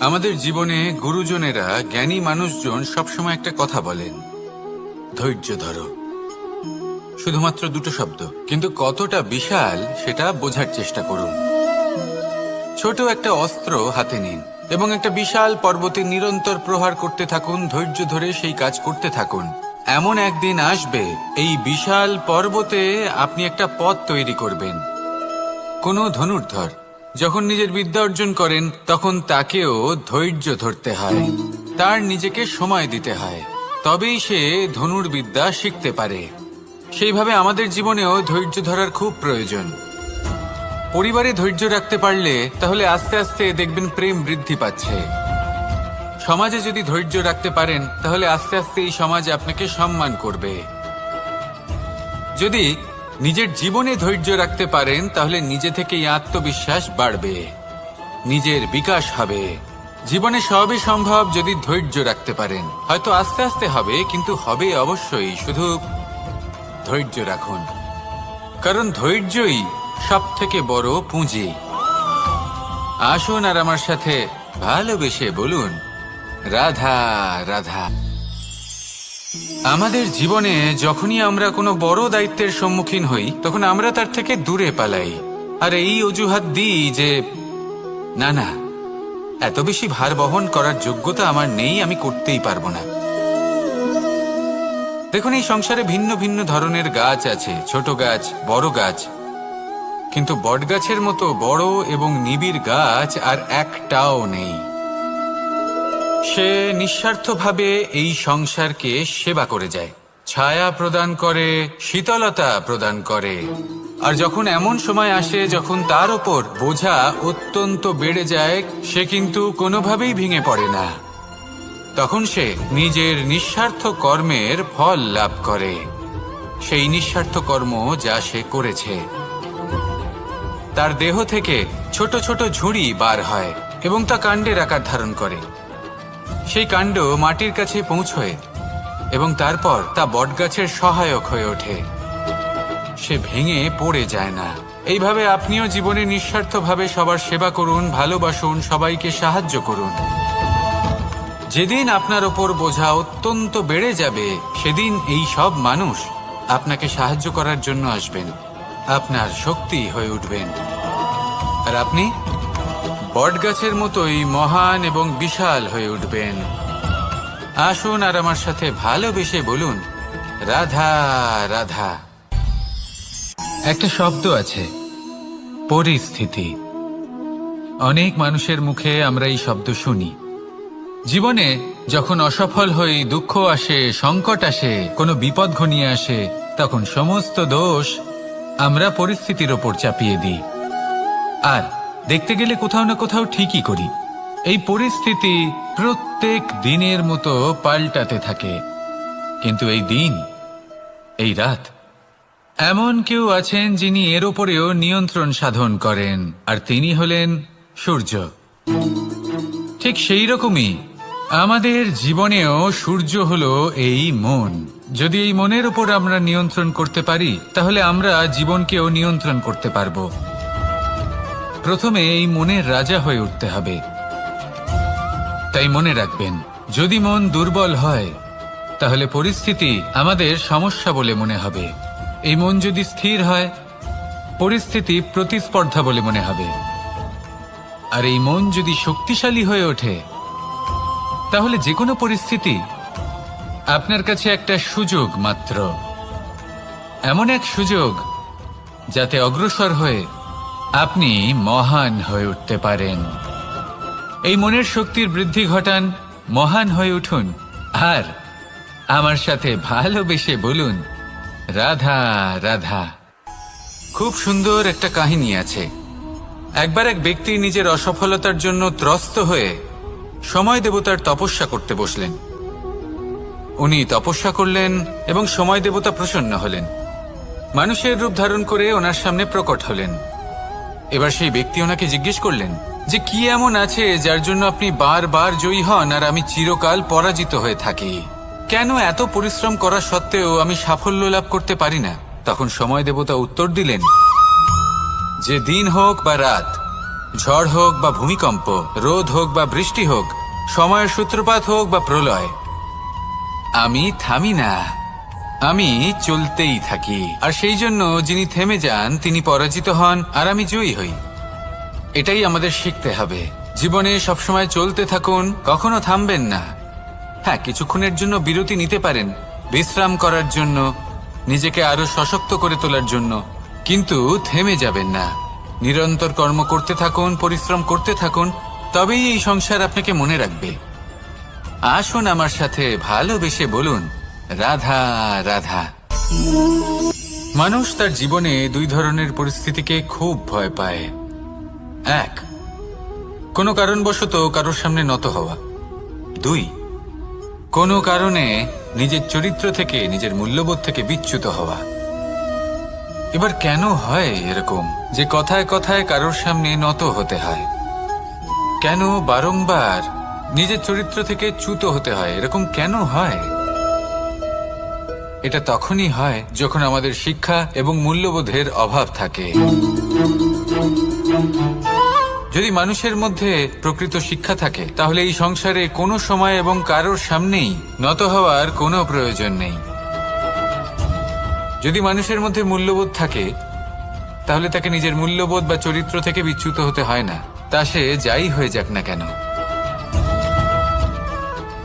আমাদের জীবনে গুরুজনেরা, জ্ঞানী মানুষজন সবসময় একটা কথা বলেন, ধৈর্য ধরো। শুধুমাত্র দুটো শব্দ, কিন্তু কতটা বিশাল সেটা বোঝার চেষ্টা করুন। ছোট একটা অস্ত্র হাতে নিন এবং একটা বিশাল পর্বতে নিরন্তর প্রহার করতে থাকুন। ধৈর্য ধরে সেই কাজ করতে থাকুন। এমন একদিন আসবে, এই বিশাল পর্বতে আপনি একটা পথ তৈরি করবেন। কোনো ধনুর্ধর যখন নিজের বিদ্যা অর্জন করেন, তখন তাকেও ধৈর্য ধরতে হয়, তার নিজেকে সময় দিতে হয়, তবেই সে ধনুর্বিদ্যা শিখতে পারে। সেইভাবে আমাদের জীবনেও ধৈর্য ধরার খুব প্রয়োজন। পরিবারে ধৈর্য রাখতে পারলে তাহলে আস্তে আস্তে দেখবেন প্রেম বৃদ্ধি পাচ্ছে। সমাজে যদি ধৈর্য রাখতে পারেন, তাহলে আস্তে আস্তে এই সমাজ আপনাকে সম্মান করবে। যদি নিজের জীবনে ধৈর্য রাখতে পারেন, তাহলে নিজে থেকেই আত্মবিশ্বাস বাড়বে, নিজের বিকাশ হবে। জীবনে সবই সম্ভব যদি ধৈর্য রাখতে পারেন। হয়তো আস্তে আস্তে হবে, কিন্তু হবে অবশ্যই। শুধু ধৈর্য রাখুন, কারণ ধৈর্যই সব থেকে বড় পুঁজি। আসুন আর আমার সাথে ভালোবেসে বলুন, রাধা রাধা। আমাদের জীবনে যখনই আমরা কোনো বড় দায়িত্বের সম্মুখীন হই, তখন আমরা তার থেকে দূরে পালাই, আর এই অজুহাত দিই যে না না, এত বেশি ভার বহন করার যোগ্যতা আমার নেই, আমি করতেই পারবো না। দেখুন, এই সংসারে ভিন্ন ভিন্ন ধরনের গাছ আছে, ছোট গাছ, বড় গাছ, কিন্তু বটগাছের মতো বড় এবং নিবিড় গাছ আর একটাও নেই। সে নিঃস্বার্থভাবে এই সংসারকে সেবা করে যায়, ছায়া প্রদান করে, শীতলতা প্রদান করে। আর যখন এমন সময় আসে যখন তার ওপর বোঝা অত্যন্ত বেড়ে যায়, সে কিন্তু কোনোভাবেই ভেঙে পড়ে না। তখন সে নিজের নিঃস্বার্থ কর্মের ফল লাভ করে, সেই নিঃস্বার্থ কর্ম যা সে করেছে। তার দেহ থেকে ছোট ছোট ঝুড়ি বার হয় এবং তা কাণ্ডের আকার ধারণ করে। সেই কাণ্ড মাটির কাছে পৌঁছয় এবং তারপর তা বটগাছের সহায়ক হয়ে ওঠে। সে ভেঙে পড়ে যায় না। এইভাবে আপনিও জীবনে নিঃস্বার্থভাবে সবার সেবা করুন, ভালোবাসুন, সবাইকে সাহায্য করুন। যেদিন আপনার ওপর বোঝা অত্যন্ত বেড়ে যাবে, সেদিন এই সব মানুষ আপনাকে সাহায্য করার জন্য আসবেন, আপনার শক্তি হয়ে উঠবেন, আর আপনি বটগাছের মতোই মহান এবং বিশাল হয়ে উঠবেন। আসুন আর আমার সাথে ভালোবেসে বলুন, রাধা রাধা। একটা শব্দ আছে, পরিস্থিতি। অনেক মানুষের মুখে আমরা এই শব্দ শুনি। জীবনে যখন অসফল হই, দুঃখ আসে, সংকট আসে, কোনো বিপদ ঘনিয়ে আসে, তখন সমস্ত দোষ আমরা পরিস্থিতির ওপর চাপিয়ে দিই। আর দেখতে গেলে কোথাও না কোথাও ঠিকই করি। এই পরিস্থিতি প্রত্যেক দিনের মতো পাল্টাতে থাকে, কিন্তু এই দিন, এই রাত, এমন কেউ আছেন যিনি এর ওপরেও নিয়ন্ত্রণ সাধন করেন, আর তিনি হলেন সূর্য। ঠিক সেই রকমই আমাদের জীবনেও সূর্য হলো এই মন। যদি এই মনের উপর আমরা নিয়ন্ত্রণ করতে পারি, তাহলে আমরা জীবনকেও নিয়ন্ত্রণ করতে পারবো। প্রথমে এই মনের রাজা হয়ে উঠতে হবে। তাই মনে রাখবেন, যদি মন দুর্বল হয়, তাহলে পরিস্থিতি আমাদের সমস্যা বলে মনে হবে। এই মন যদি স্থির হয়, পরিস্থিতি প্রতিস্পর্ধা বলে মনে হবে। আর এই মন যদি শক্তিশালী হয়ে ওঠে, তাহলে যে কোনো পরিস্থিতি আপনার কাছে একটা সুযোগ মাত্র, এমন এক সুযোগ যাতে অগ্রসর হয়ে আপনি মহান হয়ে উঠতে পারেন। এই মনের শক্তির বৃদ্ধি ঘটান, মহান হয়ে উঠুন, আর আমার সাথে ভালোবেসে বলুন, রাধা রাধা। খুব সুন্দর একটা কাহিনী আছে। একবার এক ব্যক্তি নিজের অসফলতার জন্য ত্রস্ত হয়ে সময় দেবতার তপস্যা করতে বসলেন। উনি তপস্যা করলেন এবং সময় দেবতা প্রসন্ন হলেন, মানুষের রূপ ধারণ করে ওনার সামনে প্রকট হলেন। এবার সেই ব্যক্তি ওনাকে জিজ্ঞেস করলেন যে কি এমন আছে যার জন্য আপনি বারবার জয়ী হন আর আমি চিরকাল পরাজিত হয়ে থাকি? কেন এত পরিশ্রম করা সত্ত্বেও আমি সাফল্য লাভ করতে পারি না? তখন সময় দেবতা উত্তর দিলেন যে দিন হোক বা রাত, ঝড় হোক বা ভূমিকম্প, রোদ হোক বা বৃষ্টি হোক, সময়ের সূত্রপাত হোক বা প্রলয়, আমি থামি না, আমি চলতেই থাকি। আর সেই জন্য যিনি থেমে যান তিনি পরাজিত হন আর আমি জয়ী হই। এটাই আমাদের শিখতে হবে। জীবনে সবসময় চলতে থাকুন, কখনো থামবেন না। হ্যাঁ, কিছুক্ষণের জন্য বিরতি নিতে পারেন, বিশ্রাম করার জন্য, নিজেকে আরো সশক্ত করে তোলার জন্য, কিন্তু থেমে যাবেন না। নিরন্তর কর্ম করতে থাকুন, পরিশ্রম করতে থাকুন, তবেই এই সংসার আপনাকে মনে রাখবে। আসুন আমার সাথে ভালোবেসে বলুন, রাধা রাধা। মানুষ তার জীবনে দুই ধরনের পরিস্থিতিকে খুব ভয় পায়। এক, কোনো কারণবশত কারোর সামনে নত হওয়া। দুই, কোনো কারণে নিজের চরিত্র থেকে, নিজের মূল্যবোধ থেকে বিচ্যুত হওয়া। এবার কেন হয় এরকম যে কথায় কথায় কারোর সামনে নত হতে হয়? কেন বারংবার নিজের চরিত্র থেকে চ্যুত হতে হয়? এরকম কেন হয়? এটা তখনই হয় যখন আমাদের শিক্ষা এবং মূল্যবোধের অভাব থাকে। যদি মানুষের মধ্যে প্রকৃত শিক্ষা থাকে তাহলে এই সংসারে কোনো সময় এবং কারোর সামনেই নত হওয়ার কোনো প্রয়োজন নেই। যদি মানুষের মধ্যে মূল্যবোধ থাকে তাহলে তাকে নিজের মূল্যবোধ বা চরিত্র থেকে বিচ্যুত হতে হয় না, তা সে যাই হয়ে যাক না কেন।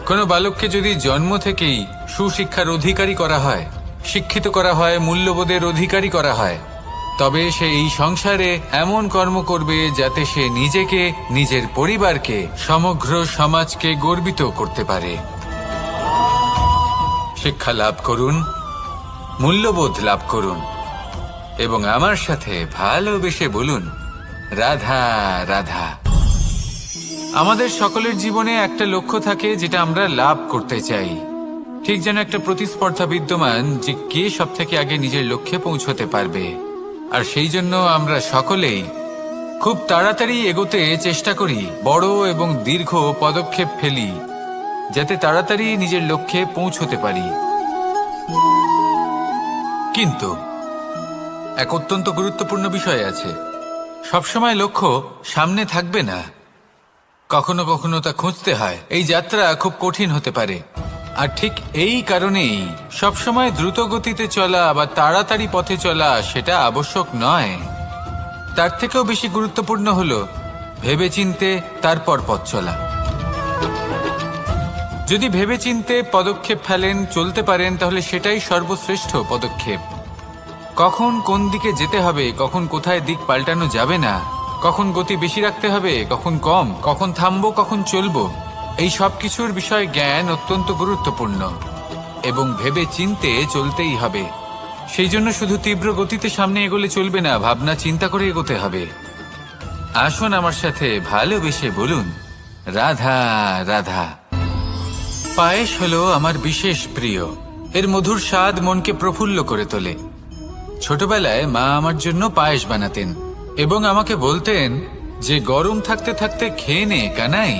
কোনো বালককে যদি জন্ম থেকেই সুশিক্ষার অধিকারী করা হয়, শিক্ষিত করা হয়, মূল্যবোধের অধিকারী করা হয়, তবে সে এই সংসারে এমন কর্ম করবে যাতে সে নিজেকে, নিজের পরিবারকে, সমগ্র সমাজকে গর্বিত করতে পারে। শিক্ষা লাভ করুন, মূল্যবোধ লাভ করুন এবং আমার সাথে ভালোবেসে বলুন, রাধা রাধা। আমাদের সকলের জীবনে একটা লক্ষ্য থাকে যেটা আমরা লাভ করতে চাই। ঠিক যেন একটা প্রতিস্পর্ধা বিদ্যমান যে কে সব থেকে আগে নিজের লক্ষ্যে পৌঁছতে পারবে। আর সেই জন্য আমরা সকলেই খুব তাড়াতাড়ি এগোতে চেষ্টা করি, বড় এবং দীর্ঘ পদক্ষেপ ফেলি যাতে তাড়াতাড়ি নিজের লক্ষ্যে পৌঁছতে পারি। কিন্তু এক অত্যন্ত গুরুত্বপূর্ণ বিষয় আছে, সবসময় লক্ষ্য সামনে থাকবে না, কখনো কখনো তা খুঁজতে হয়। এই যাত্রা খুব কঠিন হতে পারে। আর ঠিক এই কারণেই সবসময় দ্রুত গতিতে চলা বা তাড়াতাড়ি পথে চলা সেটা আবশ্যক নয়। তার থেকেও বেশি গুরুত্বপূর্ণ হলো ভেবেচিন্তে তারপর পথ চলা। যদি ভেবেচিন্তে পদক্ষেপ ফেলেন, চলতে পারেন, তাহলে সেটাই সর্বশ্রেষ্ঠ পদক্ষেপ। কখন কোন দিকে যেতে হবে, কখন কোথায় দিক পাল্টানো যাবে না, কখন গতি বেশি রাখতে হবে, কখন কম, কখন থামবো, কখন চলবো, এই সব কিছুর বিষয়ে জ্ঞান অত্যন্ত গুরুত্বপূর্ণ এবং ভেবে চিন্তে চলতেই হবে। সেই জন্য শুধু তীব্র গতিতে সামনে এগোলে চলবে না, ভাবনা চিন্তা করে এগোতে হবে। আসুন আমার সাথে ভালোবেসে বলুন, রাধা রাধা। পায়েস হলো আমার বিশেষ প্রিয়। এর মধুর স্বাদ মনকে প্রফুল্ল করে তোলে। ছোটবেলায় মা আমার জন্য পায়েস বানাতেন এবং আমাকে বলতেন যে গরম থাকতে থাকতে খেয়ে নে কানাই,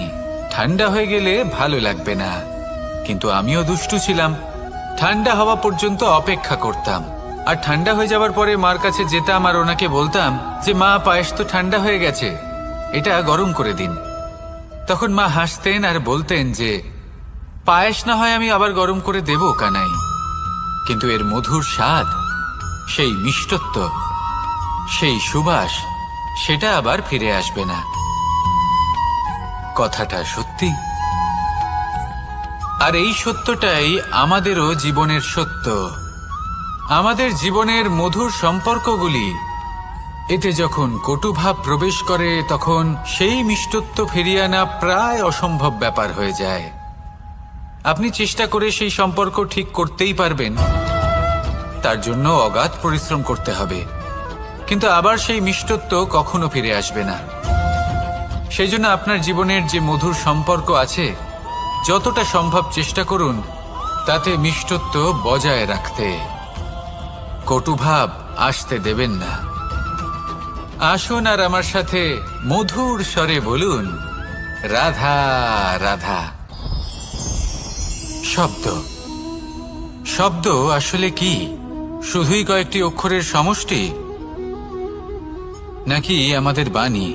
ঠান্ডা হয়ে গেলে ভালো লাগবে না। কিন্তু আমিও দুষ্টু ছিলাম, ঠান্ডা হওয়া পর্যন্ত অপেক্ষা করতাম। আর ঠান্ডা হয়ে যাবার পরে মার কাছে যেতাম আর ওনাকে বলতাম যে মা, পায়েস তো ঠান্ডা হয়ে গেছে, এটা গরম করে দিন। তখন মা হাসতেন আর বলতেন যে পায়েস না হয় আমি আবার গরম করে দেব কানাই, কিন্তু এর মধুর স্বাদ, সেই মিষ্টত্ব, সেই সুবাস, সেটা আবার ফিরে আসবে না। কথাটা সত্যি। আর এই সত্যটাই আমাদেরও জীবনের সত্য। আমাদের জীবনের মধুর সম্পর্কগুলি, এতে যখন কটুভাব প্রবেশ করে তখন সেই মিষ্টত্ব ফিরিয়ে আনা প্রায় অসম্ভব ব্যাপার হয়ে যায়। আপনি চেষ্টা করে সেই সম্পর্ক ঠিক করতেই পারবেন, তার জন্য অগাধ পরিশ্রম করতে হবে, কিন্তু আবার সেই মিষ্টত্ব কখনো ফিরে আসবে না। সেই জন্য আপনার জীবনের যে মধুর সম্পর্ক আছে, যতটা সম্ভব চেষ্টা করুন তাতে মিষ্টত্ব বজায় রাখতে। কটুভাব আসতে দেবেন না। আসুন আর আমার সাথে মধুর স্বরে বলুন, রাধা রাধা। শব্দ, শব্দ আসলে কি? শুধুই কয়েকটি অক্ষরের সমষ্টি, নাকি আমাদের বাণী,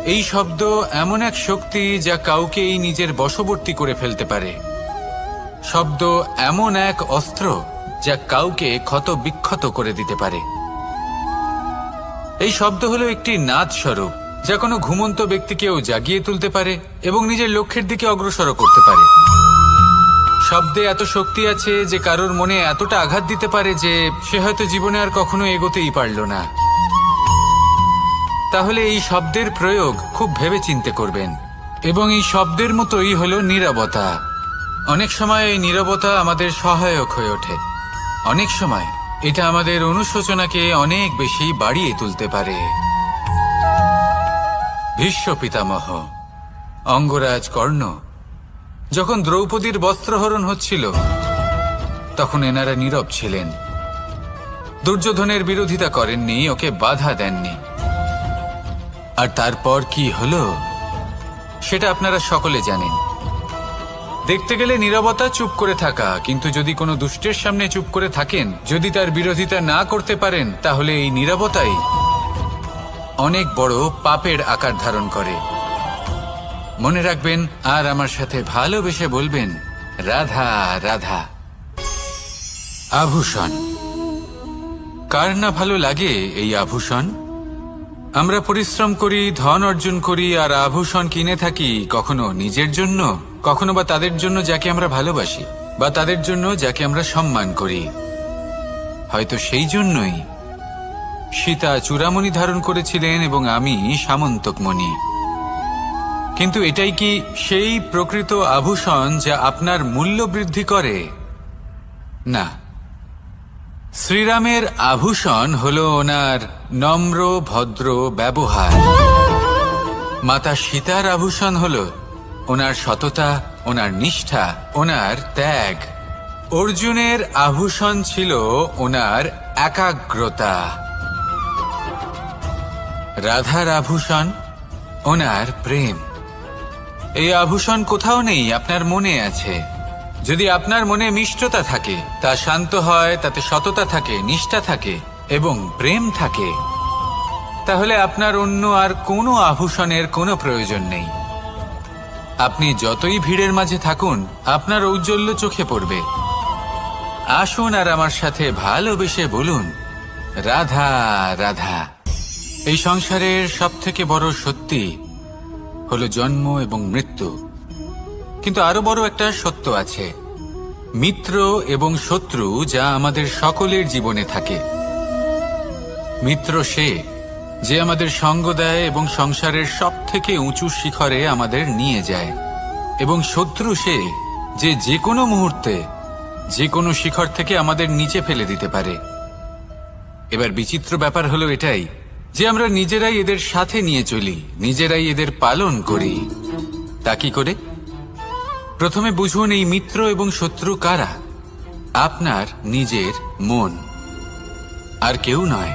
এই শব্দ এমন এক শক্তি যা কাউকেই নিজের বশবর্তী করে ফেলতে পারে। শব্দ এমন এক অস্ত্র যা কাউকে ক্ষত বিক্ষত করে দিতে পারে। এই শব্দ হলো একটি নাদ স্বরূপ যা কোনো ঘুমন্ত ব্যক্তিকেও জাগিয়ে তুলতে পারে এবং নিজের লক্ষ্যের দিকে অগ্রসর করতে পারে। শব্দে এত শক্তি আছে যে কারোর মনে এতটা আঘাত দিতে পারে যে সে হয়তো জীবনে আর কখনো এগোতেই পারল না। তাহলে এই শব্দের প্রয়োগ খুব ভেবেচিন্তে করবেন। এবং এই শব্দের মতোই হলো নীরবতা। অনেক সময় এই নীরবতা আমাদের সহায়ক হয়ে ওঠে। অনেক সময় এটা আমাদের অনুশোচনাকে অনেক বেশি বাড়িয়ে তুলতে পারে। ভীষ্ম পিতামহ, অঙ্গরাজ কর্ণ যখন দ্রৌপদীর বস্ত্রহরণ হচ্ছিল তখন এনারা নীরব ছিলেন। দুর্যোধনের বিরোধিতা করেননি, ওকে বাধা দেননি। আর তারপর কি হলো সেটা আপনারা সকলে জানেন। দেখতে গেলে নীরবতা চুপ করে থাকা, কিন্তু যদি কোনো দুষ্টের সামনে চুপ করে থাকেন, যদি তার বিরোধিতা না করতে পারেন, তাহলে এই নীরবতাই অনেক বড় পাপের আকার ধারণ করে। মনে রাখবেন আর আমার সাথে ভালোবেসে বলবেন, রাধা রাধা। আভূষণ। কার না ভালো লাগে এই আভূষণ? আমরা পরিশ্রম করি, ধন অর্জন করি আর আভূষণ কিনে থাকি, কখনো নিজের জন্য, কখনো বা তাদের জন্য যাকে আমরা ভালোবাসি, বা তাদের জন্য যাকে আমরা সম্মান করি। হয়তো সেই জন্যই সীতা চূড়ামণি ধারণ করেছিলেন এবং আমি সামন্তকমণি। কিন্তু এটাই কি সেই প্রকৃত আভূষণ যা আপনার মূল্য বৃদ্ধি করে? না। শ্রীরামের আভূষণ হলো ওনার নম্র ভদ্র ব্যবহার। মাতা সীতার আভূষণ হলো ওনার সততা, ওনার নিষ্ঠা, ওনার ত্যাগ। অর্জুনের আভূষণ ছিল ওনার একাগ্রতা। রাধার আভূষণ ওনার প্রেম। এই আভূষণ কোথাও নেই, আপনার মনে আছে। যদি আপনার মনে মিষ্টতা থাকে, তা শান্ত হয়, তাতে সততা থাকে, নিষ্ঠা থাকে এবং প্রেম থাকে, তাহলে আপনার অন্য আর কোনো আভূষণের কোনো প্রয়োজন নেই। আপনি যতই ভিড়ের মাঝে থাকুন, আপনার ঔজ্জ্বল্য চোখে পড়বে। আসুন আর আমার সাথে ভালোবেসে বলুন, রাধা রাধা। এই সংসারের সবথেকে বড় সত্যি হলো জন্ম এবং মৃত্যু, কিন্তু আরো বড় একটা সত্য আছে, মিত্র এবং শত্রু, যা আমাদের সকলের জীবনে থাকে। মিত্র সে যে আমাদের সঙ্গ দেয় এবং সংসারের সবথেকে উঁচু শিখরে আমাদের নিয়ে যায়, এবং শত্রু সে যে যে কোনো মুহূর্তে যে কোনো শিখর থেকে আমাদের নিচে ফেলে দিতে পারে। এবার বিচিত্র ব্যাপার হলো এটাই যে আমরা নিজেরাই এদের সাথে নিয়ে চলি, নিজেরাই এদের পালন করি। তা কি করে? প্রথমে বুঝুন এই মিত্র এবং শত্রু কারা। আপনার নিজের মন, আর কেউ নয়।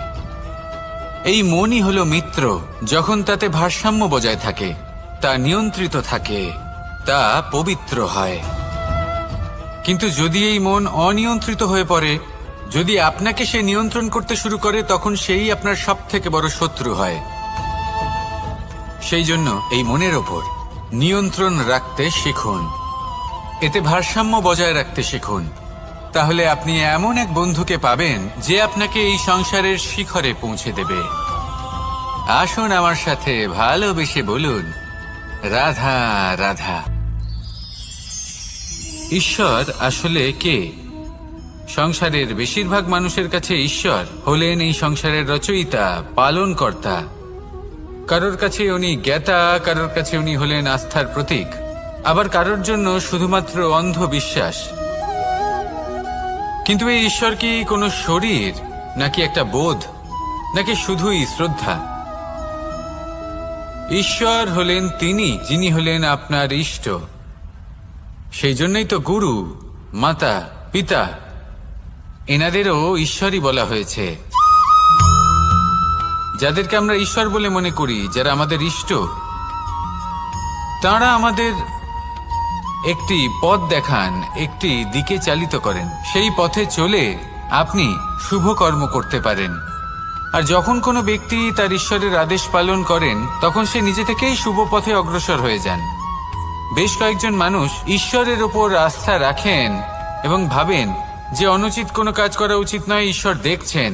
এই মনই হলো মিত্র যখন তাতে ভারসাম্য বজায় থাকে, তা নিয়ন্ত্রিত থাকে, তা পবিত্র হয়। কিন্তু যদি এই মন অনিয়ন্ত্রিত হয়ে পড়ে, যদি আপনাকে সে নিয়ন্ত্রণ করতে শুরু করে, তখন সেই আপনার সবথেকে বড় শত্রু হয়। সেই জন্য এই মনের ওপর নিয়ন্ত্রণ রাখতে শিখুন, এতে ভারসাম্য বজায় রাখতে শিখুন। তাহলে আপনি এমন এক বন্ধুকে পাবেন যে আপনাকে এই সংসারের শিখরে পৌঁছে দেবে। আসুন আমার সাথে ভালোবেসে বলুন, রাধা রাধা। ঈশ্বর আসলে কে? সংসারের বেশিরভাগ মানুষের কাছে ঈশ্বর হলেন এই সংসারের রচয়িতা, পালনকর্তা। কারোর কাছে উনি জ্ঞাতা, কারোর কাছে উনি হলেন আস্থার প্রতীক, আবার কারোর জন্য শুধুমাত্র অন্ধ বিশ্বাস। কিন্তু এই ঈশ্বর কি কোনো শরীর, নাকি একটা বোধ, নাকি শুধুই শ্রদ্ধা? ঈশ্বর হলেন তিনি যিনি হলেন আপনার ইষ্ট। সেই জন্যই তো গুরু, মাতা, পিতা এনাদেরও ঈশ্বরই বলা হয়েছে। যাদেরকে আমরা ঈশ্বর বলে মনে করি, যারা আমাদের ইষ্ট, তাঁরা আমাদের একটি পথ দেখান, একটি দিকে চালিত করেন। সেই পথে চলে আপনি শুভ কর্ম করতে পারেন, আর যখন কোনো ব্যক্তি তার ঈশ্বরের আদেশ পালন করেন তখন সে নিজে থেকেই শুভ পথে অগ্রসর হয়ে যান। বেশ কয়েকজন মানুষ ঈশ্বরের ওপর আস্থা রাখেন এবং ভাবেন যে অনুচিত কোনো কাজ করা উচিত নয়, ঈশ্বর দেখছেন।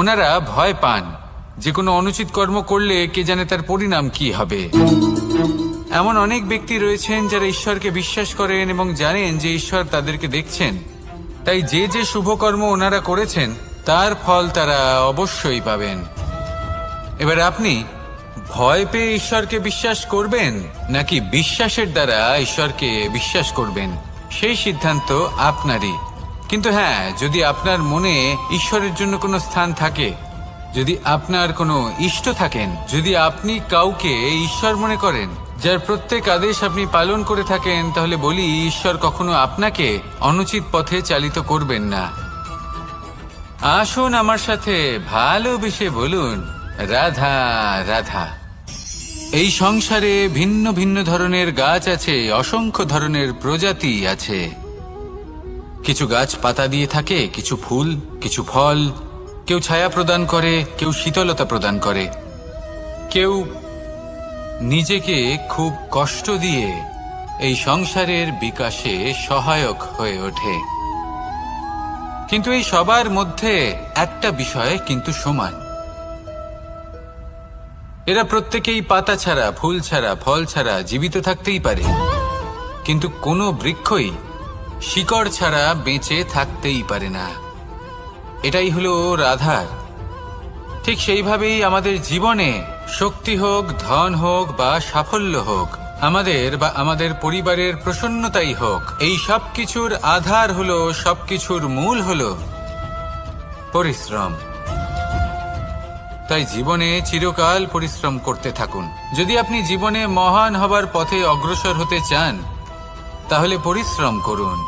ওনারা ভয় পান যে কোনো অনুচিত কর্ম করলে কে জানে তার পরিণাম কি হবে। এমন অনেক ব্যক্তি রয়েছেন যারা ঈশ্বরকে বিশ্বাস করেন এবং জানেন যে ঈশ্বর তাদেরকে দেখছেন, তাই যে যে শুভ কর্ম ওনারা করেছেন তার ফল তারা অবশ্যই পাবেন। এবার আপনি ভয় পেয়ে ঈশ্বরকে বিশ্বাস করবেন নাকি বিশ্বাসের দ্বারা ঈশ্বরকে বিশ্বাস করবেন, সেই সিদ্ধান্ত আপনারই। কিন্তু হ্যাঁ, যদি আপনার মনে ঈশ্বরের জন্য কোনো স্থান থাকে, যদি আপনার কোনো ইষ্ট থাকেন, যদি আপনি কাউকে ঈশ্বর মনে করেন যার প্রত্যেক আদেশ আপনি পালন করে থাকেন, তাহলে বলি ঈশ্বর কখনো আপনাকে অনুচিত পথে চালিত করবেন না। আসুন আমার সাথে ভালোবেসে বলুন, রাধা রাধা। এই সংসারে ভিন্ন ভিন্ন ধরনের গাছ আছে, অসংখ্য ধরনের প্রজাতি আছে। কিছু গাছ পাতা দিয়ে থাকে, কিছু ফুল, কিছু ফল। কেউ ছায়া প্রদান করে, কেউ শীতলতা প্রদান করে, কেউ নিজেকে খুব কষ্ট দিয়ে এই সংসারের বিকাশে সহায়ক হয়ে ওঠে। কিন্তু এই সবার মধ্যে একটা বিষয় কিন্তু সমান, এরা প্রত্যেকেই পাতা ছাড়া, ফুল ছাড়া, ফল ছাড়া জীবিত থাকতেই পারে, কিন্তু কোনো বৃক্ষই শিকড় ছাড়া বেঁচে থাকতেই পারে না। এটাই হলো রাধার। ঠিক সেইভাবেই আমাদের জীবনে শক্তি হোক, ধন হোক বা সাফল্য হোক, আমাদের পরিবারের প্রসন্নতাই হোক, এই সব কিছুর আধার হলো, সবকিছুর মূল হলো পরিশ্রম। তাই জীবনে চিরকাল পরিশ্রম করতে থাকুন। যদি আপনি জীবনে মহান হবার পথে অগ্রসর হতে চান, তাহলে পরিশ্রম করুন।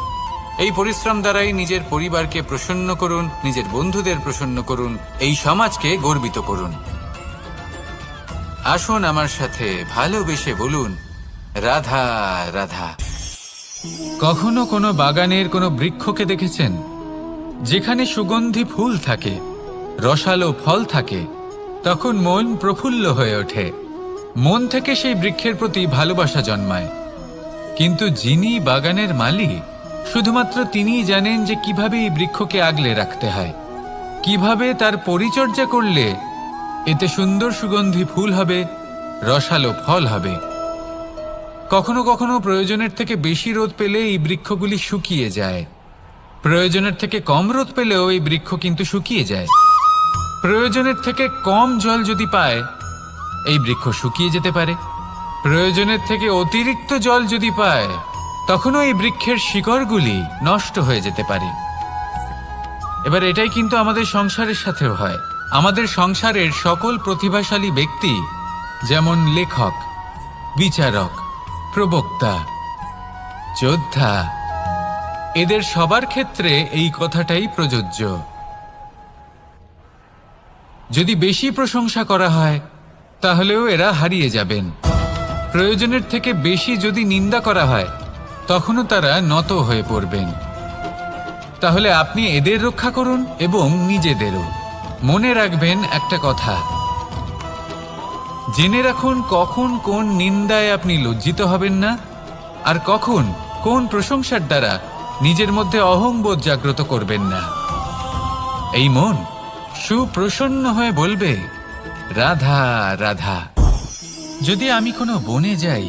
এই পরিশ্রম দ্বারাই নিজের পরিবারকে প্রসন্ন করুন, নিজের বন্ধুদের প্রসন্ন করুন, এই সমাজকে গর্বিত করুন। আসুন আমার সাথে ভালোবেসে বলুন, রাধা রাধা। কখনো কোনো বাগানের কোনো বৃক্ষকে দেখেছেন যেখানে সুগন্ধি ফুল থাকে, রসালো ফল থাকে? তখন মন প্রফুল্ল হয়ে ওঠে, মন থেকে সেই বৃক্ষের প্রতি ভালোবাসা জন্মায়। কিন্তু যিনি বাগানের মালিক, শুধুমাত্র তিনিই জানেন যে কিভাবে এই বৃক্ষকে আগলে রাখতে হয়, কিভাবে তার পরিচর্যা করলে এতে সুন্দর সুগন্ধি ফুল হবে, রসালো ফল হবে। কখনো কখনো প্রয়োজনের থেকে বেশি রোদ পেলে এই বৃক্ষগুলি শুকিয়ে যায়, প্রয়োজনের থেকে কম রোদ পেলেও এই বৃক্ষ কিন্তু শুকিয়ে যায়। প্রয়োজনের থেকে কম জল যদি পায়, এই বৃক্ষ শুকিয়ে যেতে পারে। প্রয়োজনের থেকে অতিরিক্ত জল যদি পায়, তখনও এই বৃক্ষের শিকড়গুলি নষ্ট হয়ে যেতে পারে। এবার এটাই কিন্তু আমাদের সংসারের সাথেও হয়। আমাদের সংসারের সকল প্রতিভাশালী ব্যক্তি, যেমন লেখক, বিচারক, প্রবক্তা, যোদ্ধা, এদের সবার ক্ষেত্রে এই কথাটাই প্রযোজ্য। যদি বেশি প্রশংসা করা হয়, তাহলেও এরা হারিয়ে যাবেন। প্রয়োজনের থেকে বেশি যদি নিন্দা করা হয়, তখনও তারা নত হয়ে পড়বেন। তাহলে আপনি এদের রক্ষা করুন এবং নিজেদেরও। মনে রাখবেন একটা কথা, জেনে রাখুন কখন কোন নিন্দায় আপনি লজ্জিত হবেন না, আর কখন কোন প্রশংসার দ্বারা নিজের মধ্যে অহংবোধ জাগ্রত করবেন না। এই মন সুপ্রসন্ন হয়ে বলবে, রাধা রাধা। যদি আমি কোনো বনে যাই,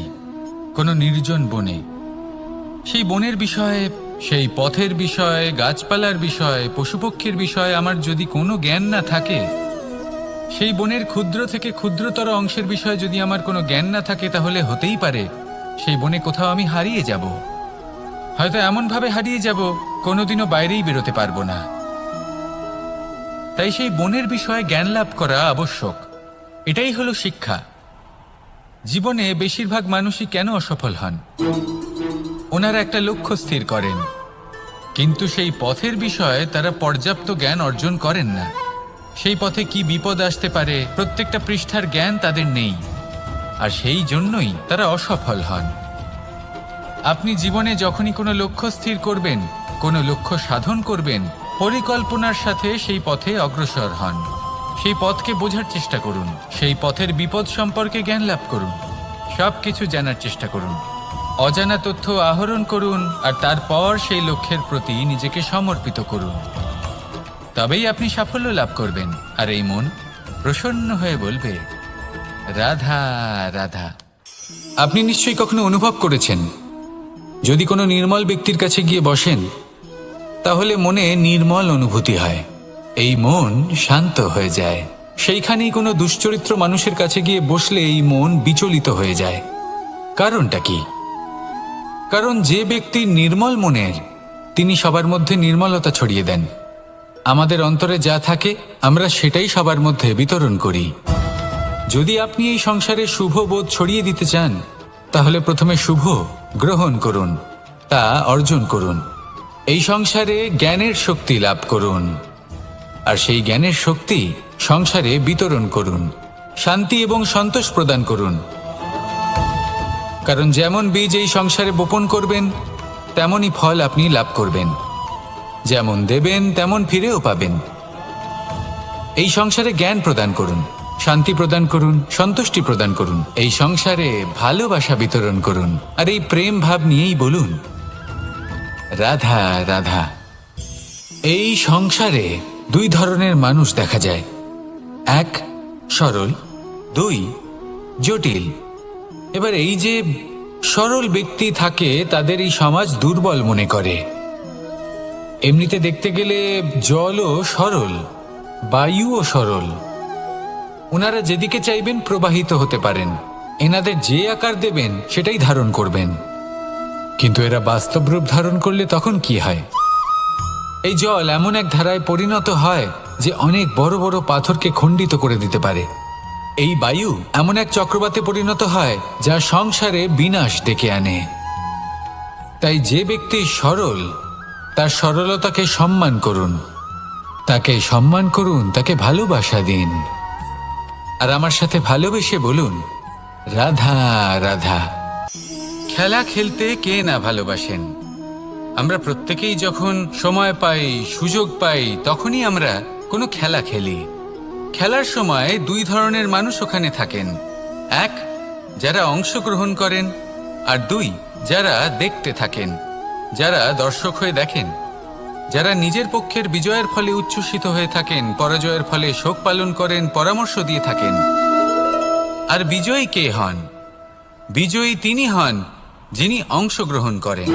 কোনো নির্জন বনে, সেই বনের বিষয়ে, সেই পথের বিষয়ে, গাছপালার বিষয়ে, পশুপক্ষীর বিষয়ে আমার যদি কোনো জ্ঞান না থাকে, সেই বনের ক্ষুদ্র থেকে ক্ষুদ্রতর অংশের বিষয়ে যদি আমার কোনো জ্ঞান না থাকে, তাহলে হতেই পারে সেই বনে কোথাও আমি হারিয়ে যাব। হয়তো এমনভাবে হারিয়ে যাব, কোনোদিনও বাইরেই বেরোতে পারবো না। তাই সেই বনের বিষয়ে জ্ঞান লাভ করা আবশ্যক। এটাই হলো শিক্ষা। জীবনে বেশিরভাগ মানুষই কেন অসফল হন? ওনারা একটা লক্ষ্য স্থির করেন, কিন্তু সেই পথের বিষয়ে তারা পর্যাপ্ত জ্ঞান অর্জন করেন না। সেই পথে কি বিপদ আসতে পারে প্রত্যেকটা পৃষ্ঠার জ্ঞান তাদের নেই, আর সেই জন্যই তারা অসফল হন। আপনি জীবনে যখনই কোনো লক্ষ্য স্থির করবেন, কোনো লক্ষ্য সাধন করবেন, পরিকল্পনার সাথে সেই পথে অগ্রসর হন। সেই পথকে বোঝার চেষ্টা করুন, সেই পথের বিপদ সম্পর্কে জ্ঞান লাভ করুন, সব কিছু জানার চেষ্টা করুন, অজানা তথ্য আহরণ করুন, আর তারপর সেই লক্ষ্যের প্রতি নিজেকে সমর্পিত করুন। তবেই আপনি সাফল্য লাভ করবেন, আর এই মন প্রসন্ন হয়ে বলবে, রাধা রাধা। আপনি নিশ্চয়ই কখনো অনুভব করেছেন, যদি কোনো নির্মল ব্যক্তির কাছে গিয়ে বসেন তাহলে মনে নির্মল অনুভূতি হয়, এই মন শান্ত হয়ে যায়। সেইখানেই কোনো দুশ্চরিত্র মানুষের কাছে গিয়ে বসলে এই মন বিচলিত হয়ে যায়। কারণটা কি? কারণ যে ব্যক্তি নির্মল মনের, তিনি সবার মধ্যে নির্মলতা ছড়িয়ে দেন। আমাদের অন্তরে যা থাকে আমরা সেটাই সবার মধ্যে বিতরণ করি। যদি আপনি এই সংসারে শুভ বোধ ছড়িয়ে দিতে চান, তাহলে প্রথমে শুভ গ্রহণ করুন, তা অর্জন করুন। এই সংসারে জ্ঞানের শক্তি লাভ করুন, আর সেই জ্ঞানের শক্তি সংসারে বিতরণ করুন। শান্তি এবং সন্তোষ প্রদান করুন, কারণ যেমন বীজ এই সংসারে বপন করবেন তেমনই ফল আপনি লাভ করবেন। যেমন দেবেন তেমন ফিরেও পাবেন। এই সংসারে জ্ঞান প্রদান করুন, শান্তি প্রদান করুন, সন্তুষ্টি প্রদান করুন। এই সংসারে ভালোবাসা বিতরণ করুন, আর এই প্রেম ভাব নিয়েই বলুন, রাধা রাধা। এই সংসারে দুই ধরনের মানুষ দেখা যায়, এক সরল, দুই জটিল। এবার এই যে সরল ব্যক্তি থাকে তাদের এই সমাজ দুর্বল মনে করে। এমনিতে দেখতে গেলে জলও সরল, বায়ুও সরল। ওনারা যেদিকে চাইবেন প্রবাহিত হতে পারেন, এনাদের যে আকার দেবেন সেটাই ধারণ করবেন। কিন্তু এরা বাস্তব রূপ ধারণ করলে তখন কি হয়? এই জল এমন এক ধারায় পরিণত হয় যে অনেক বড় বড় পাথরকে খণ্ডিত করে দিতে পারে। এই বায়ু এমন এক চক্রবাতে পরিণত হয় যা সংসারে বিনাশ ডেকে আনে। তাই যে ব্যক্তি সরল, তার সরলতাকে সম্মান করুন, তাকে সম্মান করুন, তাকে ভালোবাসা দিন। আর আমার সাথে ভালোবেসে বলুন, রাধা রাধা। খেলা খেলতে কে না ভালোবাসেন? আমরা প্রত্যেকেই যখন সময় পাই, সুযোগ পাই, তখনই আমরা কোনো খেলা খেলি। খেলার সময় দুই ধরনের মানুষ ওখানে থাকেন, এক যারা অংশগ্রহণ করেন, আর দুই যারা দেখতে থাকেন, যারা দর্শক হয়ে দেখেন, যারা নিজের পক্ষের বিজয়ের ফলে উচ্ছ্বসিত হয়ে থাকেন, পরাজয়ের ফলে শোক পালন করেন, পরামর্শ দিয়ে থাকেন। আর বিজয়ী কে হন? বিজয়ী তিনি হন যিনি অংশগ্রহণ করেন।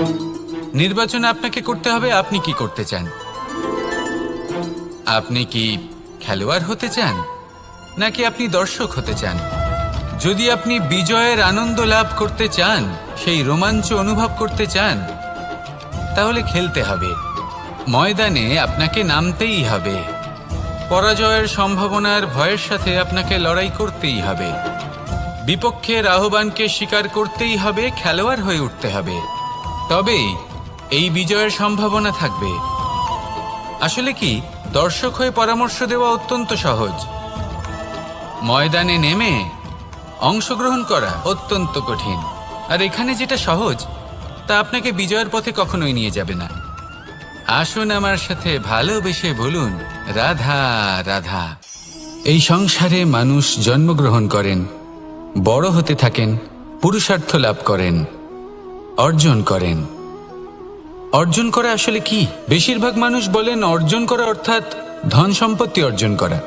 নির্বাচন আপনাকে করতে হবে, আপনি কি করতে চান? আপনি কি খেলোয়াড় হতে চান, নাকি আপনি দর্শক হতে চান? যদি আপনি বিজয়ের আনন্দ লাভ করতে চান, সেই রোমাঞ্চ অনুভব করতে চান, তাহলে খেলতে হবে, ময়দানে আপনাকে নামতেই হবে। পরাজয়ের সম্ভাবনার ভয়ের সাথে আপনাকে লড়াই করতেই হবে, বিপক্ষের আহ্বানকে স্বীকার করতেই হবে, খেলোয়াড় হয়ে উঠতে হবে। তবেই এই বিজয়ের সম্ভাবনা থাকবে। আসলে কি, দর্শক হয়ে পরামর্শ দেওয়া অত্যন্ত সহজ, ময়দানে নেমে অংশগ্রহণ করা অত্যন্ত কঠিন। আর এখানে যেটা সহজ, তা আপনাকে বিজয়ের পথে কখনোই নিয়ে যাবে না। আসুন আমার সাথে ভালোবেসে বলুন, রাধা রাধা। এই সংসারে মানুষ জন্মগ্রহণ করেন, বড় হতে থাকেন, পুরুষার্থ লাভ করেন, অর্জন করেন। অর্জন করা আসলে কি? বেশিরভাগ মানুষ বলেন অর্জন করা অর্থাৎ ধন সম্পত্তি অর্জন করা।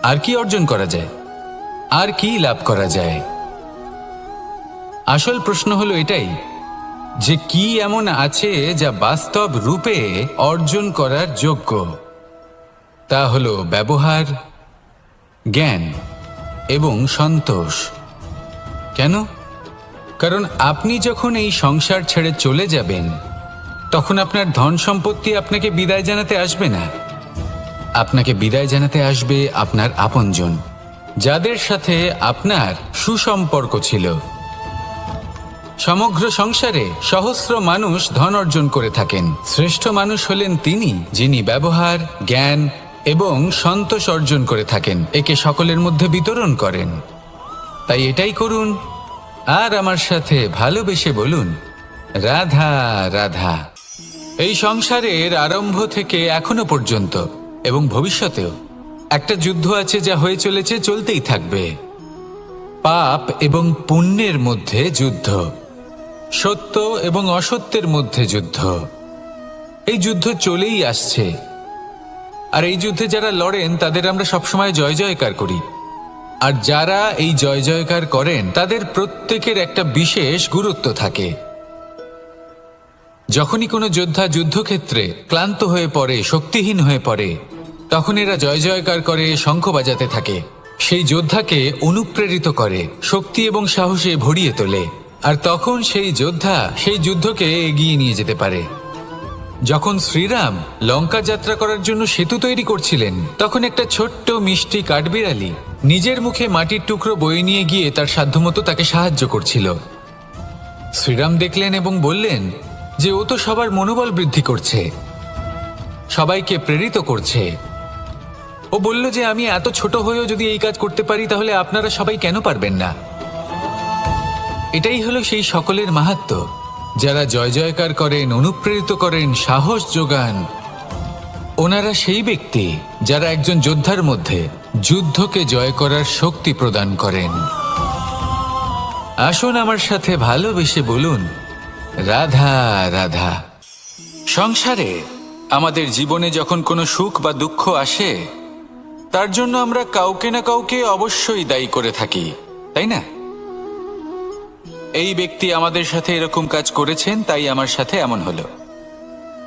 আর কি অর্জন করা যায়? আর কি লাভ করা যায়? আসল প্রশ্ন হলো এটাই যে কি এমন আছে যা বাস্তব রূপে অর্জন করার যোগ্য। তা হলো ব্যবহার, জ্ঞান এবং সন্তোষ। কেন? কারণ আপনি যখন এই সংসার ছেড়ে চলে যাবেন, তখন আপনার ধন সম্পত্তি আপনাকে বিদায় জানাতে আসবে না। আপনাকে বিদায় জানাতে আসবে আপনার আপনজন, যাদের সাথে আপনার সুসম্পর্ক ছিল। সমগ্র সংসারে সহস্র মানুষ ধন অর্জন করে থাকেন। শ্রেষ্ঠ মানুষ হলেন তিনি যিনি ব্যবহার, জ্ঞান এবং সন্তোষ অর্জন করে থাকেন, একে সকলের মধ্যে বিতরণ করেন। তাই এটাই করুন, আর আমার সাথে ভালোবেসে বলুন, রাধা রাধা। এই সংসারের আরম্ভ থেকে এখনো পর্যন্ত এবং ভবিষ্যতেও একটা যুদ্ধ আছে যা হয়ে চলেছে, চলতেই থাকবে। পাপ এবং পুণ্যের মধ্যে যুদ্ধ, সত্য এবং অসত্যের মধ্যে যুদ্ধ। এই যুদ্ধ চলেই আসছে, আর এই যুদ্ধে যারা লড়েন তাদের আমরা সবসময় জয় জয়কার করি। আর যারা এই জয় জয়কার করেন তাদের প্রত্যেকের একটা বিশেষ গুরুত্ব থাকে। যখনই কোনো যোদ্ধা যুদ্ধক্ষেত্রে ক্লান্ত হয়ে পড়ে, শক্তিহীন হয়ে পড়ে, তখন এরা জয় জয়কার করে, শঙ্খ বাজাতে থাকে। সেই যোদ্ধাকে অনুপ্রেরিত করে, শক্তি এবং সাহসে ভরিয়ে তোলে, আর তখন সেই যোদ্ধা সেই যুদ্ধকে এগিয়ে নিয়ে যেতে পারে। যখন শ্রীরাম লঙ্কা যাত্রা করার জন্য সেতু তৈরি করছিলেন, তখন একটা ছোট্ট মিষ্টি কাঠবিড়ালি নিজের মুখে মাটির টুকরো বয়ে নিয়ে গিয়ে তার সাধ্যমতো তাকে সাহায্য করছিল। শ্রীরাম দেখলেন এবং বললেন যে ও তো সবার মনোবল বৃদ্ধি করছে, সবাইকে প্রেরিত করছে। ও বলল যে আমি এত ছোট হয়েও যদি এই কাজ করতে পারি, তাহলে আপনারা সবাই কেন পারবেন না? এটাই হলো সেই সকলের মাহাত্ম্য, যারা জয় জয়কার করেন, অনুপ্রেরিত করেন, সাহস যোগান। ওনারা সেই ব্যক্তি যারা একজন যোদ্ধার মধ্যে যুদ্ধকে জয় করার শক্তি প্রদান করেন। আসুন আমার সাথে ভালোবেসে বলুন, রাধা রাধা। সংসারে আমাদের জীবনে যখন কোনো সুখ বা দুঃখ আসে, তার জন্য আমরা কাউকে না কাউকে অবশ্যই দায়ী করে থাকি, তাই না? এই ব্যক্তি আমাদের সাথে এরকম কাজ করেছেন, তাই আমার সাথে এমন হলো।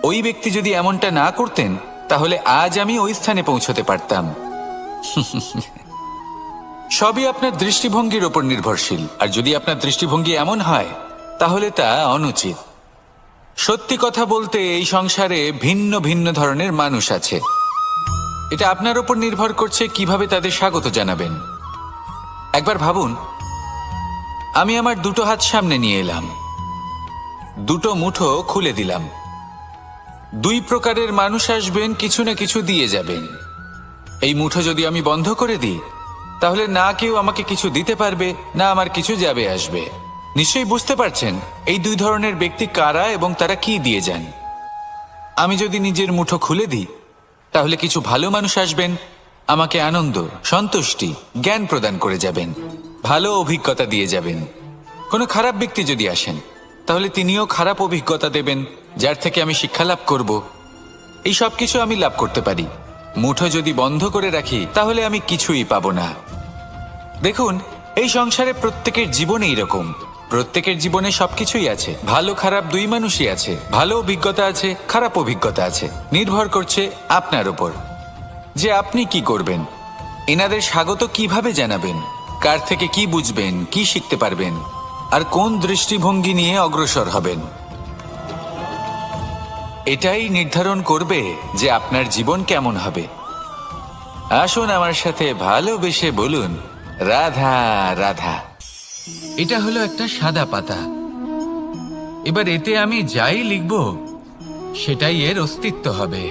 ওই ব্যক্তি যদি এমনটা না করতেন, তাহলে আজ আমি ওই স্থানে পৌঁছতে পারতাম। সবই আপনার দৃষ্টিভঙ্গির ওপর নির্ভরশীল, আর যদি আপনার দৃষ্টিভঙ্গি এমন হয়, তাহলে তা অনুচিত। সত্যি কথা বলতে, এই সংসারে ভিন্ন ভিন্ন ধরনের মানুষ আছে। এটা আপনার ওপর নির্ভর করছে কিভাবে তাদের স্বাগত জানাবেন। একবার ভাবুন, আমি আমার দুটো হাত সামনে নিয়ে এলাম, দুটো মুঠো খুলে দিলাম। দুই প্রকারের মানুষ আসবেন, কিছু না কিছু দিয়ে যাবেন। এই মুঠো যদি আমি বন্ধ করে দিই, তাহলে না কেউ আমাকে কিছু দিতে পারবে, না আমার কিছু যাবে আসবে। নিশ্চয়ই বুঝতে পারছেন এই দুই ধরনের ব্যক্তি কারা এবং তারা কি দিয়ে যান। আমি যদি নিজের মুঠো খুলে দিই, তাহলে কিছু ভালো মানুষ আসবেন, আমাকে আনন্দ, সন্তুষ্টি, জ্ঞান প্রদান করে যাবেন, ভালো অভিজ্ঞতা দিয়ে যাবেন। কোনো খারাপ ব্যক্তি যদি আসেন, তাহলে তিনিও খারাপ অভিজ্ঞতা দেবেন, যার থেকে আমি শিক্ষা লাভ করব। এই সব কিছু আমি লাভ করতে পারি। মুঠো যদি বন্ধ করে রাখি, তাহলে আমি কিছুই পাবো না। দেখুন, এই সংসারে প্রত্যেকের জীবনে এইরকম। প্রত্যেকের জীবনে সবকিছুই আছে, ভালো খারাপ দুই মানুষই আছে। ভালো অভিজ্ঞতা আছে, খারাপ অভিজ্ঞতা আছে। নির্ভর করছে আপনার উপর যে আপনি কি করবেন, এনাদের স্বাগত কিভাবে জানাবেন, কার থেকে কি বুঝবেন, কি শিখতে পারবেন, আর কোন দৃষ্টিভঙ্গি নিয়ে অগ্রসর হবেন। এটাই নির্ধারণ করবে যে আপনার জীবন কেমন হবে। আসুন আমার সাথে ভালোবেসে বলুন, রাধা রাধা। এটা হলো একটা সাদা পাতা। এবার এতে আমি যাই লিখব, সেটাই এর অস্তিত্ব হবে।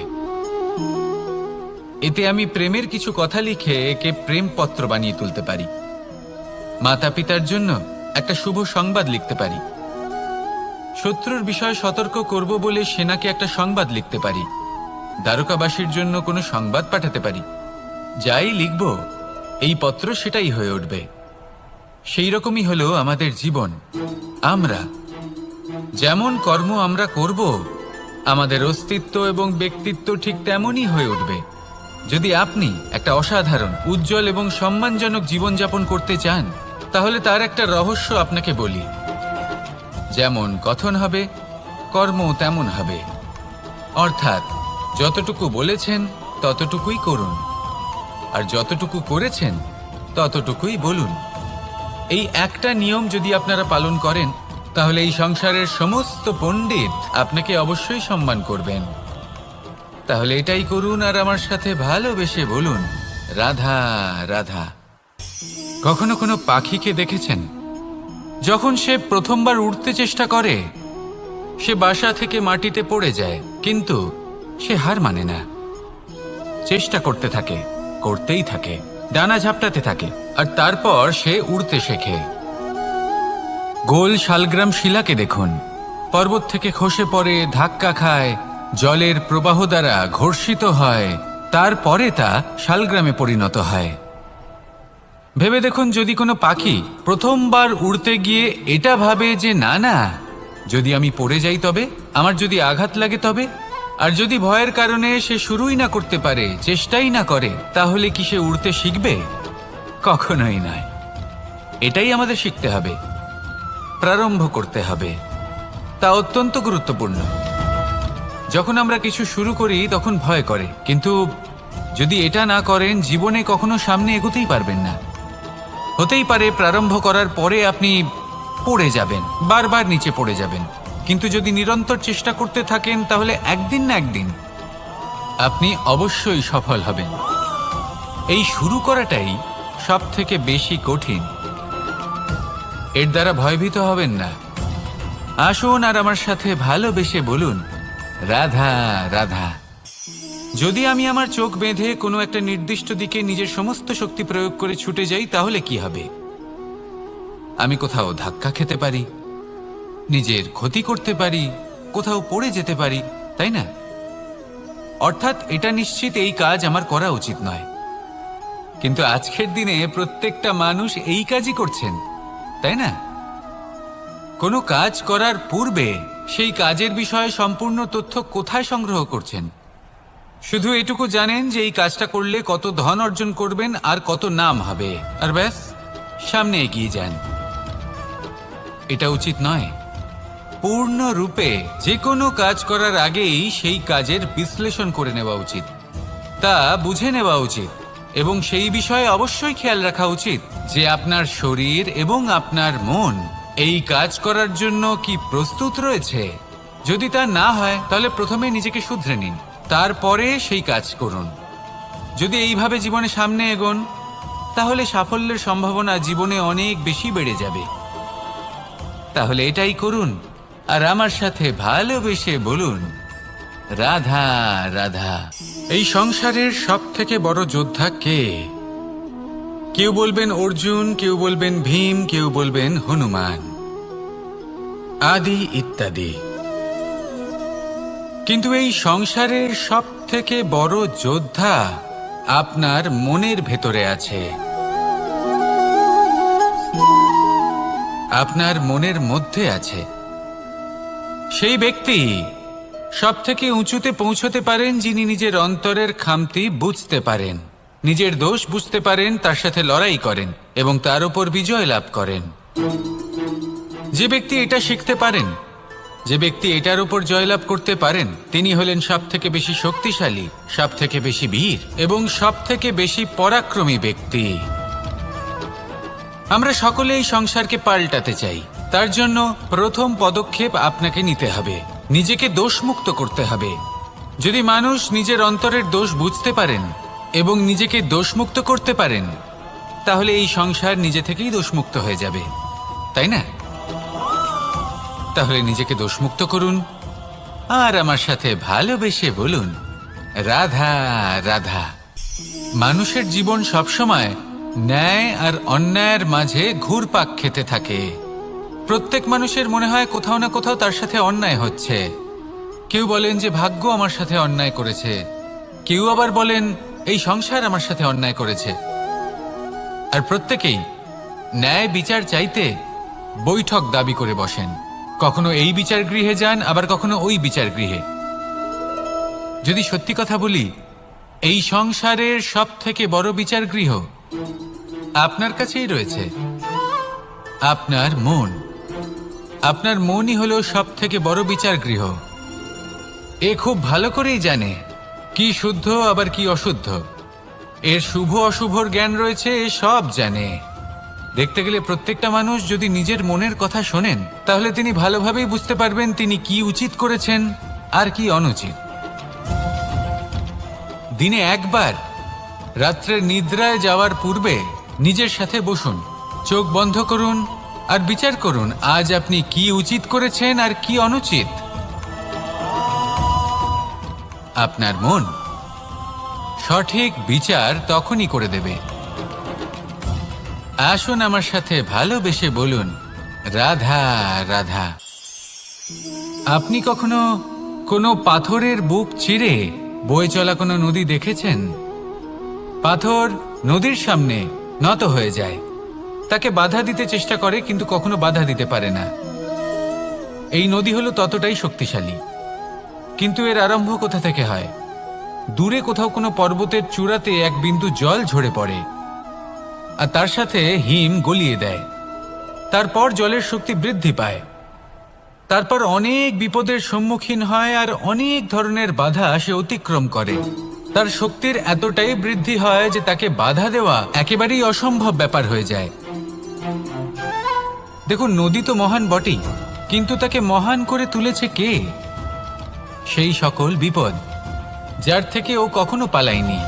এতে আমি প্রেমের কিছু কথা লিখে একে প্রেমপত্র বানিয়ে তুলতে পারি। মাতা পিতার জন্য একটা শুভ সংবাদ লিখতে পারি। শত্রুর বিষয়ে সতর্ক করব বলে সেনাকে একটা সংবাদ লিখতে পারি। দ্বারকাবাসীর জন্য কোনো সংবাদ পাঠাতে পারি। যাই লিখব, এই পত্র সেটাই হয়ে উঠবে। সেই রকমই হলো আমাদের জীবন। আমরা যেমন কর্ম আমরা করব, আমাদের অস্তিত্ব এবং ব্যক্তিত্ব ঠিক তেমনই হয়ে উঠবে। যদি আপনি একটা অসাধারণ, উজ্জ্বল এবং সম্মানজনক জীবনযাপন করতে চান, তাহলে তার একটা রহস্য আপনাকে বলি। যেমন কথন হবে, কর্ম তেমন হবে। অর্থাৎ যতটুকু বলেছেন ততটুকুই করুন, আর যতটুকু করেছেন ততটুকুই বলুন। এই একটা নিয়ম যদি আপনারা পালন করেন, তাহলে এই সংসারের সমস্ত পণ্ডিত আপনাকে অবশ্যই সম্মান করবেন। তাহলে এটাই করুন, আর আমার সাথে ভালোবেসে বলুন, রাধা রাধা। কখনো কোনো পাখিকে দেখেছেন? যখন সে প্রথমবার উড়তে চেষ্টা করে, সে বাসা থেকে মাটিতে পড়ে যায়, কিন্তু সে হার মানে না। চেষ্টা করতে থাকে, করতেই থাকে, ডানা ঝাপটাতে থাকে, আর তারপর সে উড়তে শেখে। গোল শালগ্রাম শিলাকে দেখুন, পর্বত থেকে খসে পড়ে, ধাক্কা খায়, জলের প্রবাহ দ্বারা ঘর্ষিত হয়, তারপরে তা শালগ্রামে পরিণত হয়। ভেবে দেখুন, যদি কোনো পাখি প্রথমবার উড়তে গিয়ে এটা ভাবে যে না না, যদি আমি পড়ে যাই তবে, আমার যদি আঘাত লাগে তবে, আর যদি ভয়ের কারণে সে শুরুই না করতে পারে, চেষ্টাই না করে, তাহলে কি সে উড়তে শিখবে? কখনোই নয়। এটাই আমাদের শিখতে হবে, প্রারম্ভ করতে হবে। তা অত্যন্ত গুরুত্বপূর্ণ। যখন আমরা কিছু শুরু করি তখন ভয় করে, কিন্তু যদি এটা না করেন জীবনে কখনো সামনে এগোতেই পারবেন না। হতেই পারে প্রারম্ভ করার পরে আপনি পড়ে যাবেন, বারবার নিচে পড়ে যাবেন, কিন্তু যদি নিরন্তর চেষ্টা করতে থাকেন তাহলে একদিন না একদিন আপনি অবশ্যই সফল হবেন। এই শুরু করাটাই সব থেকে বেশি কঠিন। এর দ্বারা ভয়ভীত হবেন না। আসুন আর আমার সাথে ভালোবেসে বলুন, রাধা রাধা। যদি আমি আমার চোখ বেঁধে কোনো একটা নির্দিষ্ট দিকে নিজের সমস্ত শক্তি প্রয়োগ করে ছুটে যাই, তাহলে কি হবে? আমি কোথাও ধাক্কা খেতে পারি, নিজের ক্ষতি করতে পারি, কোথাও পড়ে যেতে পারি, তাই না? অর্থাৎ এটা নিশ্চিত এই কাজ আমার করা উচিত নয়। কিন্তু আজকের দিনে প্রত্যেকটা মানুষ এই কাজই করছেন, তাই না? কোনো কাজ করার পূর্বে সেই কাজের বিষয়ে সম্পূর্ণ তথ্য কোথায় সংগ্রহ করছেন? শুধু এটুকু জানেন যে এই কাজটা করলে কত ধন অর্জন করবেন আর কত নাম হবে, আর ব্যাস সামনে এগিয়ে যান। এটা উচিত নয়। পূর্ণরূপে যে কোনো কাজ করার আগেই সেই কাজের বিশ্লেষণ করে নেওয়া উচিত, তা বুঝে নেওয়া উচিত, এবং সেই বিষয়ে অবশ্যই খেয়াল রাখা উচিত যে আপনার শরীর এবং আপনার মন এই কাজ করার জন্য কি প্রস্তুত রয়েছে। যদি তা না হয় তাহলে প্রথমে নিজেকে শুধরে নিন, তারপরে সেই কাজ করুন। যদি এইভাবে জীবনে সামনে এগোন তাহলে সাফল্যের সম্ভাবনা জীবনে অনেক বেশি বেড়ে যাবে। তাহলে এটাই করুন আর আমার সাথে ভালোবেসে বলুন, রাধা রাধা। এই সংসারের সব থেকে বড় যোদ্ধা কে? কেউ বলবেন অর্জুন, কেউ বলবেন ভীম, কেউ বলবেন হনুমান আদি ইত্যাদি। কিন্তু এই সংসারের সব থেকে বড় যোদ্ধা আপনার মনের ভেতরে আছে, আপনার মনের মধ্যে আছে। সেই ব্যক্তি সব থেকে উঁচুতে পৌঁছতে পারেন যিনি নিজের অন্তরের খামতি বুঝতে পারেন, নিজের দোষ বুঝতে পারেন, তার সাথে লড়াই করেন এবং তার উপর বিজয় লাভ করেন। যে ব্যক্তি এটা শিখতে পারেন, যে ব্যক্তি এটার উপর জয়লাভ করতে পারেন, তিনি হলেন সব থেকে বেশি শক্তিশালী, সব থেকে বেশি বীর এবং সব থেকে বেশি পরাক্রমী ব্যক্তি। আমরা সকলে এই সংসারকে পাল্টাতে চাই। তার জন্য প্রথম পদক্ষেপ আপনাকে নিতে হবে, নিজেকে দোষমুক্ত করতে হবে। যদি মানুষ নিজের অন্তরের দোষ বুঝতে পারেন এবং নিজেকে দোষমুক্ত করতে পারেন, তাহলে এই সংসার নিজে থেকেই দোষমুক্ত হয়ে যাবে, তাই না? তাহলে নিজেকে দোষমুক্ত করুন আর আমার সাথে ভালোবেসে বলুন, রাধা রাধা। মানুষের জীবন সবসময় ন্যায় আর অন্যায়ের মাঝে ঘুরপাক খেতে থাকে। প্রত্যেক মানুষের মনে হয় কোথাও না কোথাও তার সাথে অন্যায় হচ্ছে। কেউ বলেন যে ভাগ্য আমার সাথে অন্যায় করেছে, কেউ আবার বলেন এই সংসার আমার সাথে অন্যায় করেছে। আর প্রত্যেকেই ন্যায় বিচার চাইতে বৈঠক দাবি করে বসেন। কখনো এই বিচার গৃহে যান, আবার কখনো ওই বিচার গৃহে। যদি সত্যি কথা বলি, এই সংসারের সব থেকে বড় বিচার গৃহ আপনার কাছেই রয়েছে, আপনার মন। আপনার মনই হলো সব থেকে বড় বিচার গৃহ। এ খুব ভালো করেই জানে কি শুদ্ধ আবার কি অশুদ্ধ, এর শুভ অশুভর জ্ঞান রয়েছে, এ সব জানে। দেখতে গেলে প্রত্যেকটা মানুষ যদি নিজের মনের কথা শোনেন, তাহলে তিনি ভালোভাবেই বুঝতে পারবেন তিনি কি উচিত করেছেন আর কি অনুচিত। দিনে একবার রাত্রের নিদ্রায় যাওয়ার পূর্বে নিজের সাথে বসুন, চোখ বন্ধ করুন আর বিচার করুন আজ আপনি কি উচিত করেছেন আর কি অনুচিত। আপনার মন সঠিক বিচার তখনই করে দেবে। আসুন আমার সাথে ভালোবেসে বলুন, রাধা রাধা। আপনি কখনো কোনো পাথরের বুক চিরে বয়ে চলা কোনো নদী দেখেছেন? পাথর নদীর সামনে নত হয়ে যায়, তাকে বাধা দিতে চেষ্টা করে কিন্তু কখনো বাধা দিতে পারে না। এই নদী হলো ততটাই শক্তিশালী, কিন্তু এর আরম্ভ কোথা থেকে হয়? দূরে কোথাও কোনো পর্বতের চূড়াতে এক বিন্দু জল ঝরে পড়ে আর তার সাথে হিম গলিয়ে দেয়। তারপর জলের শক্তি বৃদ্ধি পায়, তারপর অনেক বিপদের সম্মুখীন হয় আর অনেক ধরনের বাধা সে অতিক্রম করে। তার শক্তির এতটাই বৃদ্ধি হয় যে তাকে বাধা দেওয়া একেবারেই অসম্ভব ব্যাপার হয়ে যায়। দেখুন, নদী তো মহান বটেই, কিন্তু তাকে মহান করে তুলেছে কে? সেই সকল বিপদ যার থেকে ও কখনো পালায়নি।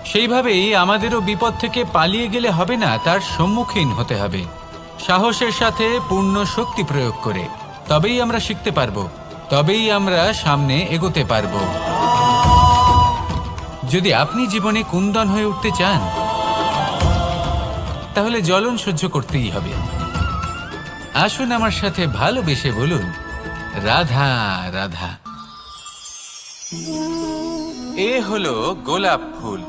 সেইভাবেই আমাদেরও বিপদ থেকে পালিয়ে গেলে হবে না, তার সম্মুখীন হতে হবে সাহসের সাথে, পূর্ণ শক্তি প্রয়োগ করে। তবেই আমরা শিখতে পারবো, তবেই আমরা সামনে এগোতে পারবো। যদি আপনি জীবনে কুন্দন হয়ে উঠতে চান, তাহলে জ্বলন সহ্য করতেই হবে। আসুন আমার সাথে ভালোবেসে বলুন, রাধা রাধা। এ হলো গোলাপ ফুল।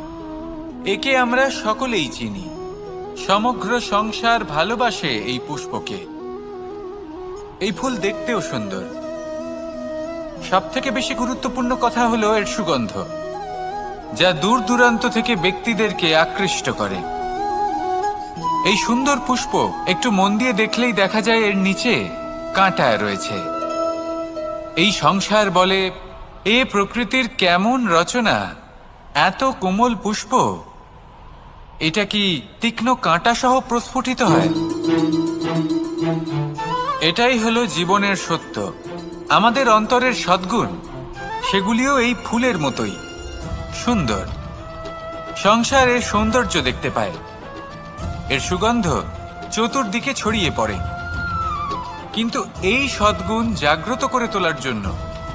একে আমরা সকলেই চিনি। সমগ্র সংসার ভালোবাসে এই পুষ্পকে। এই ফুল দেখতেও সুন্দর। সবথেকে বেশি গুরুত্বপূর্ণ কথা হলো এর সুগন্ধ, যা দূর দূরান্ত থেকে ব্যক্তিদেরকে আকৃষ্ট করে। এই সুন্দর পুষ্প একটু মন দিয়ে দেখলেই দেখা যায় এর নিচে কাঁটা রয়েছে। এই সংসার বলে, এ প্রকৃতির কেমন রচনা, এত কোমল পুষ্প, এটা কি তীক্ষ্ণ কাঁটা সহ প্রস্ফুটিত হয়? এটাই হলো জীবনের সত্য। আমাদের অন্তরের সদ্গুণ, সেগুলিও এই ফুলের মতোই সুন্দর। সংসার এর সৌন্দর্য দেখতে পায়, এর সুগন্ধ চতুর্দিকে ছড়িয়ে পড়ে। কিন্তু এই সদ্গুণ জাগ্রত করে তোলার জন্য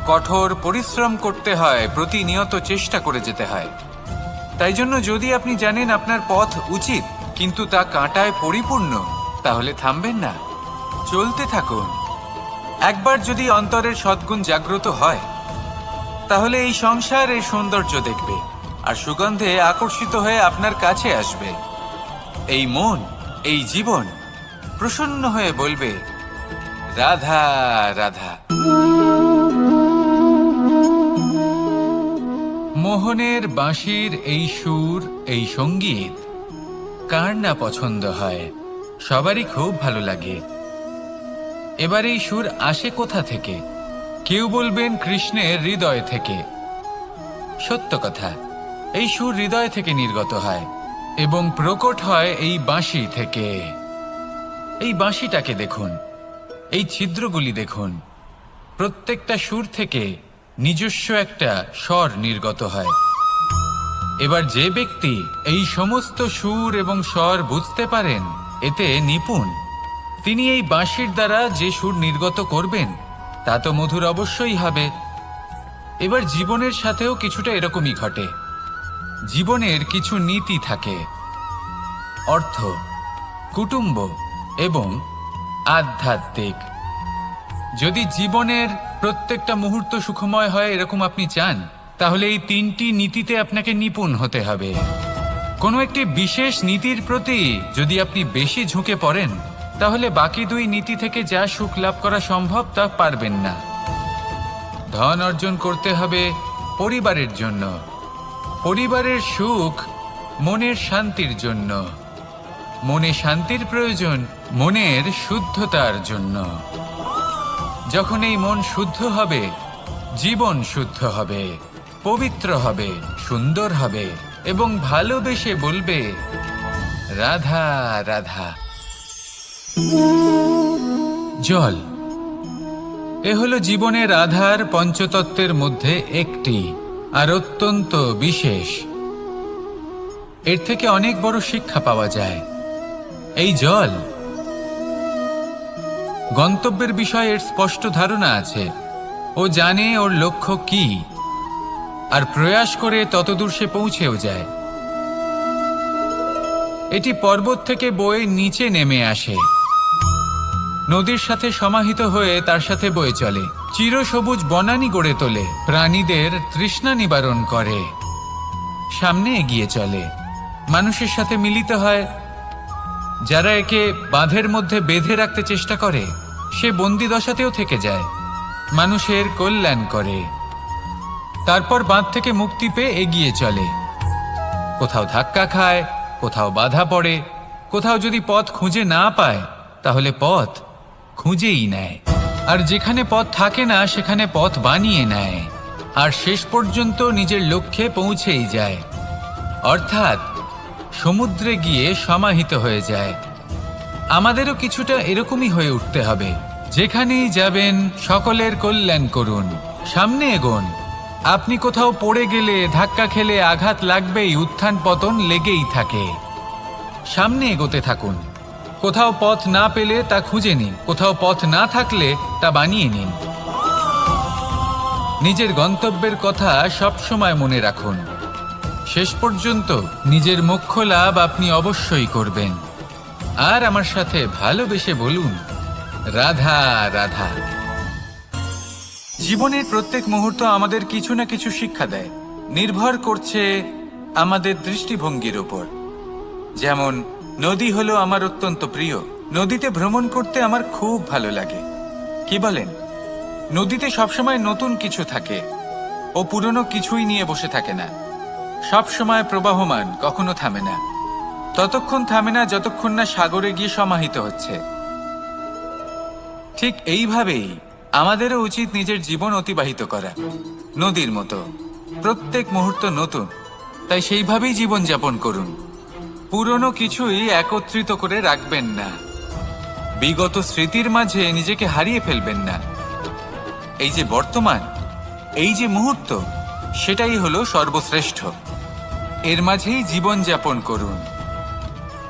কঠোর পরিশ্রম করতে হয়, প্রতিনিয়ত চেষ্টা করে যেতে হয়। তাই জন্য যদি আপনি জানেন আপনার পথ উচিত কিন্তু তা কাঁটায় পরিপূর্ণ, তাহলে থামবেন না, চলতে থাকুন। একবার যদি অন্তরের সদ্গুণ জাগ্রত হয়, তাহলে এই সংসার এর সৌন্দর্য দেখবে আর সুগন্ধে আকর্ষিত হয়ে আপনার কাছে আসবে। এই মন, এই জীবন প্রসন্ন হয়ে বলবে, রাধা রাধা। মোহনের বাঁশির এই সুর, এই সঙ্গীত কার না পছন্দ হয়? সবারই খুব ভালো লাগে। এবার এই সুর আসে কোথা থেকে? কেউ বলবেন কৃষ্ণের হৃদয় থেকে। সত্য কথা, এই সুর হৃদয় থেকে নির্গত হয় এবং প্রকট হয় এই বাঁশি থেকে। এই বাঁশিটাকে দেখুন, এই ছিদ্রগুলি দেখুন, প্রত্যেকটা সুর থেকে নিজস্ব একটা স্বর নির্গত হয়। এবার যে ব্যক্তি এই সমস্ত সুর এবং স্বর বুঝতে পারেন, এতে নিপুণ, তিনি এই বাঁশির দ্বারা যে সুর নির্গত করবেন তা তো মধুর অবশ্যই হবে। এবার জীবনের সাথেও কিছুটা এরকমই ঘটে। জীবনের কিছু নীতি থাকে, অর্থ, কুটুম্ব এবং আধ্যাত্মিক। যদি জীবনের প্রত্যেকটা মুহূর্ত সুখময় হয় এরকম আপনি চান, তাহলে এই তিনটি নীতিতে আপনাকে নিপুণ হতে হবে। কোনো একটি বিশেষ নীতির প্রতি যদি আপনি বেশি ঝুঁকে পড়েন, তাহলে বাকি দুই নীতি থেকে যা সুখ লাভ করা সম্ভব তা পারবেন না। ধন অর্জন করতে হবে পরিবারের জন্য, পরিবারের সুখ মনের শান্তির জন্য, মনে শান্তির প্রয়োজন মনের শুদ্ধতার জন্য। যখন এই মন শুদ্ধ হবে, জীবন শুদ্ধ হবে, পবিত্র হবে, সুন্দর হবে এবং ভালোবেসে বলবে, রাধা রাধা। জল, এ হলো জীবনের আধার, পঞ্চতত্ত্বের মধ্যে একটি, আর অত্যন্ত বিশেষ। এর থেকে অনেক বড় শিক্ষা পাওয়া যায়। এই জল, গন্তব্যের বিষয়ে এর স্পষ্ট ধারণা আছে। ও জানে ওর লক্ষ্য কি, আর প্রয়াস করে ততদূর সে পৌঁছেও যায়। এটি পর্বত থেকে বয়ে নিচে নেমে আসে, নদীর সাথে সমাহিত হয়ে তার সাথে বয়ে চলে। চিরসবুজ বনানী গড়ে তোলে, প্রাণীদের তৃষ্ণা নিবারণ করে, সামনে এগিয়ে চলে, মানুষের সাথে মিলিত হয়। যারা একে বাঁধের মধ্যে বেঁধে রাখতে চেষ্টা করে সে বন্দি দশাতেও থেকে যায়, মানুষের কল্যাণ করে। তারপর বাঁধ থেকে মুক্তি পেয়ে এগিয়ে চলে, কোথাও ধাক্কা খায়, কোথাও বাধা পড়ে, কোথাও যদি পথ খুঁজে না পায় তাহলে পথ খুঁজেই নেয়, আর যেখানে পথ থাকে না সেখানে পথ বানিয়ে নেয়, আর শেষ পর্যন্ত নিজের লক্ষ্যে পৌঁছেই যায়, অর্থাৎ সমুদ্রে গিয়ে সমাহিত হয়ে যায়। আমাদেরও কিছুটা এরকমই হয়ে উঠতে হবে। যেখানেই যাবেন সকলের কল্যাণ করুন, সামনে এগোন। আপনি কোথাও পড়ে গেলে, ধাক্কা খেলে আঘাত লাগবেই, উত্থান পতন লেগেই থাকে। সামনে এগোতে থাকুন। কোথাও পথ না পেলে তা খুঁজে নিন, কোথাও পথ না থাকলে তা বানিয়ে নিন। নিজের গন্তব্যের কথা সবসময় মনে রাখুন। শেষ পর্যন্ত নিজের মোক্ষ লাভ আপনি অবশ্যই করবেন। আর আমার সাথে ভালোবেসে বলুন, রাধা রাধা। জীবনের প্রত্যেক মুহূর্ত আমাদের কিছু না কিছু শিক্ষা দেয়, নির্ভর করছে আমাদের দৃষ্টিভঙ্গির উপর। যেমন নদী হলো আমার অত্যন্ত প্রিয়, নদীতে ভ্রমণ করতে আমার খুব ভালো লাগে। কি বলেন? নদীতে সবসময় নতুন কিছু থাকে, ও পুরনো কিছুই নিয়ে বসে থাকে না, সবসময় প্রবাহমান, কখনো থামে না। ততক্ষণ থামে না যতক্ষণ না সাগরে গিয়ে সমাহিত হচ্ছে। ঠিক এইভাবেই আমাদেরও উচিত নিজের জীবন অতিবাহিত করা, নদীর মতো। প্রত্যেক মুহূর্ত নতুন, তাই সেইভাবেই জীবন যাপন করুন। পুরনো কিছুই একত্রিত করে রাখবেন না, বিগত স্মৃতির মাঝে নিজেকে হারিয়ে ফেলবেন না। এই যে বর্তমান, এই যে মুহূর্ত, সেটাই হলো সর্বশ্রেষ্ঠ। এর মাঝেই জীবন যাপন করুন,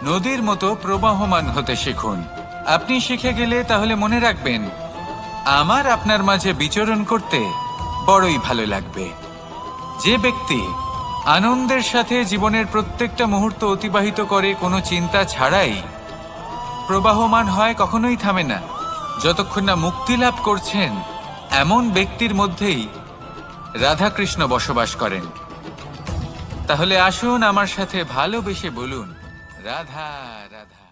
নদীর মতো প্রবাহমান হতে শিখুন। আপনি শিখে গেলে তাহলে মনে রাখবেন, আমার আপনার মাঝে বিচরণ করতে বড়ই ভালো লাগবে। যে ব্যক্তি আনন্দের সাথে জীবনের প্রত্যেকটা মুহূর্ত অতিবাহিত করে কোনো চিন্তা ছাড়াই, প্রবাহমান হয়, কখনোই থামে না, যতক্ষণ না মুক্তি লাভ করছেন, এমন ব্যক্তির মধ্যেই রাধাকৃষ্ণ বসবাস করেন। তাহলে আসুন আমার সাথে ভালোবেসে বলুন, রাধা রাধা।